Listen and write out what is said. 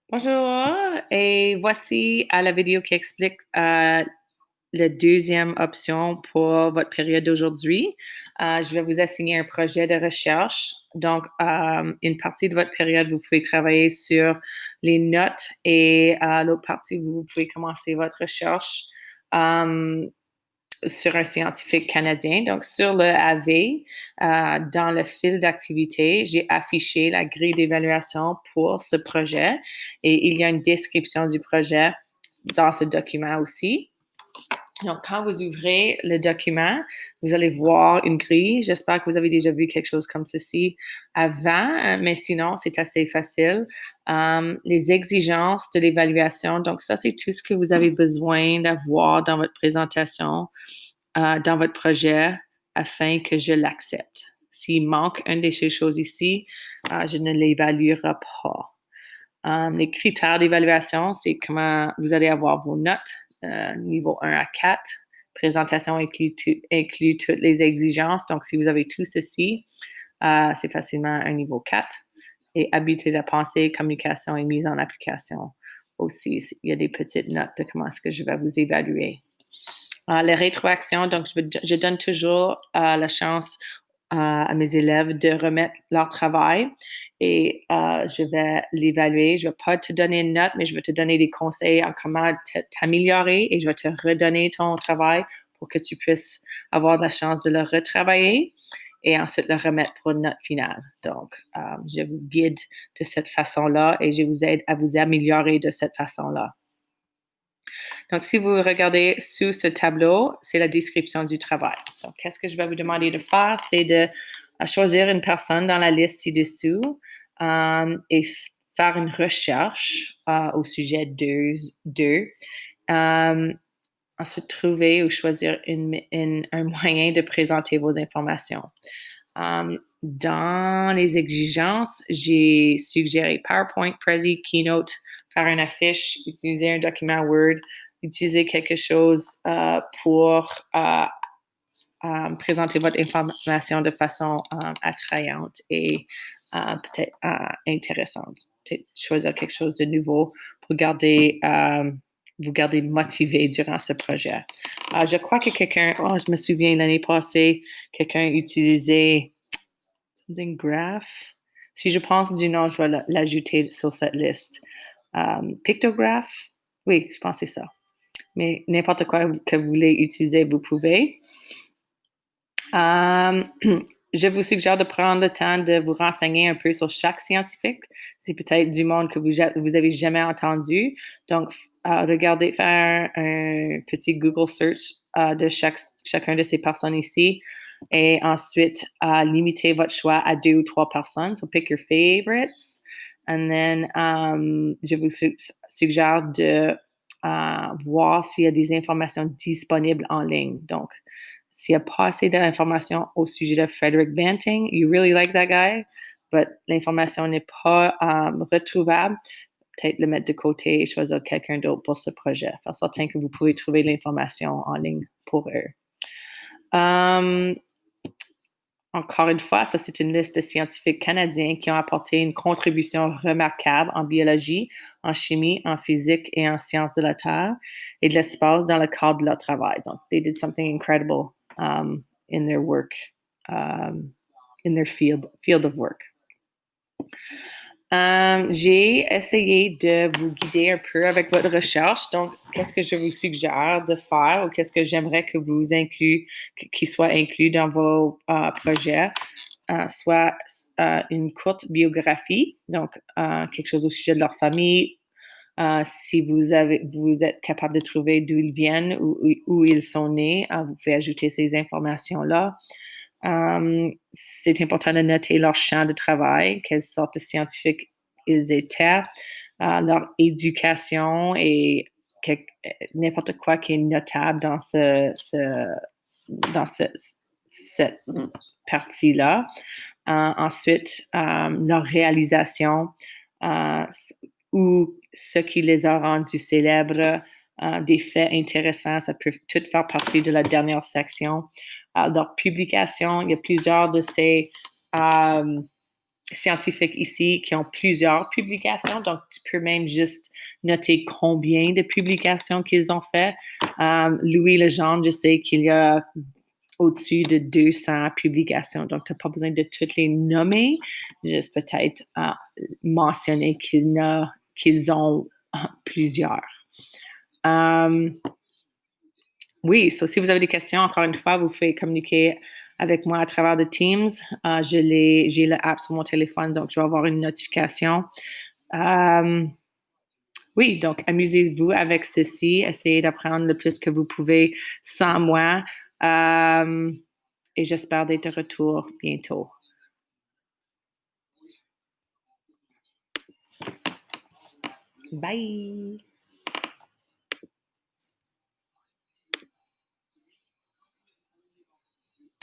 Bonjour, et voici la vidéo qui explique la deuxième option pour votre période d'aujourd'hui. Je vais vous assigner un projet de recherche. Donc, une partie de votre période, vous pouvez travailler sur les notes et l'autre partie, vous pouvez commencer votre recherche. Euh, sur un scientifique canadien. Donc, sur le AV, dans le fil d'activité, j'ai affiché la grille d'évaluation pour ce projet et il y a une description du projet dans ce document aussi. Donc, quand vous ouvrez le document, vous allez voir une grille. J'espère que vous avez déjà vu quelque chose comme ceci avant, mais sinon, c'est assez facile. Les exigences de l'évaluation. Donc, ça, c'est tout ce que vous avez besoin d'avoir dans votre présentation, dans votre projet, afin que je l'accepte. S'il manque une de ces choses ici, je ne l'évaluerai pas. Les critères d'évaluation, c'est comment vous allez avoir vos notes, niveau 1 à 4. Présentation inclut toutes les exigences. Donc, si vous avez tout ceci, c'est facilement un niveau 4. Et habitude à penser, communication et mise en application aussi. Il y a des petites notes de comment est-ce que je vais vous évaluer. Les rétroactions, donc je donne toujours la chance à mes élèves de remettre leur travail et je vais l'évaluer. Je ne vais pas te donner une note, mais je vais te donner des conseils en comment t'améliorer et je vais te redonner ton travail pour que tu puisses avoir la chance de le retravailler et ensuite le remettre pour une note finale. Donc, je vous guide de cette façon-là et je vous aide à vous améliorer de cette façon-là. Donc, si vous regardez sous ce tableau, c'est la description du travail. Donc, qu'est-ce que je vais vous demander de faire? C'est de choisir une personne dans la liste ci-dessous et faire une recherche au sujet d'eux. Ensuite, trouver ou choisir un moyen de présenter vos informations. Dans les exigences, j'ai suggéré PowerPoint, Prezi, Keynote, faire une affiche, utiliser un document Word, utiliser quelque chose pour présenter votre information de façon attrayante et peut-être intéressante. Peut-être choisir quelque chose de nouveau pour vous garder motivé durant ce projet. Je crois que je me souviens l'année passée, quelqu'un utilisait something graph. Si je pense du nom, je vais l'ajouter sur cette liste. Pictograph, oui, je pense que c'est ça. Mais n'importe quoi que vous voulez utiliser, vous pouvez. Je vous suggère de prendre le temps de vous renseigner un peu sur chaque scientifique. C'est peut-être du monde que vous avez jamais entendu. Donc, regardez, faire un petit Google search de chacun de ces personnes ici. Et ensuite, limitez votre choix à 2 ou 3 personnes. So, pick your favorites. And then, je vous suggère de voir s'il y a des informations disponibles en ligne. Donc, s'il n'y a pas assez d'informations au sujet de Frederick Banting, you really like that guy, but l'information n'est pas retrouvable, peut-être le mettre de côté et choisir quelqu'un d'autre pour ce projet. Faire certain que vous pouvez trouver l'information en ligne pour eux. Encore une fois, ça, c'est une liste de scientifiques canadiens qui ont apporté une contribution remarquable en biologie, en chimie, en physique et en sciences de la Terre et de l'espace dans le cadre de leur travail. Donc, they did something incredible in their work, in their field of work. J'ai essayé de vous guider un peu avec votre recherche. Donc, qu'est-ce que je vous suggère de faire ou qu'est-ce que j'aimerais que vous qu'il soit inclus dans vos projets? Soit une courte biographie, donc quelque chose au sujet de leur famille. Si vous êtes capable de trouver d'où ils viennent ou où ils sont nés, vous pouvez ajouter ces informations-là. C'est important de noter leur champ de travail, quelle sorte de scientifiques ils étaient, leur éducation et n'importe quoi qui est notable dans cette partie-là. Ensuite, leur réalisation ou ce qui les a rendus célèbres, des faits intéressants, ça peut tout faire partie de la dernière section. Leur publication, il y a plusieurs de ces scientifiques ici qui ont plusieurs publications, donc tu peux même juste noter combien de publications qu'ils ont fait. Louis Legendre, je sais qu'il y a au-dessus de 200 publications, donc tu n'as pas besoin de toutes les nommer, juste peut-être mentionner qu'ils ont plusieurs. Oui, si vous avez des questions, encore une fois, vous pouvez communiquer avec moi à travers de Teams. J'ai l'app sur mon téléphone, donc je vais avoir une notification. Oui, donc amusez-vous avec ceci. Essayez d'apprendre le plus que vous pouvez sans moi. Et j'espère d'être de retour bientôt. Bye!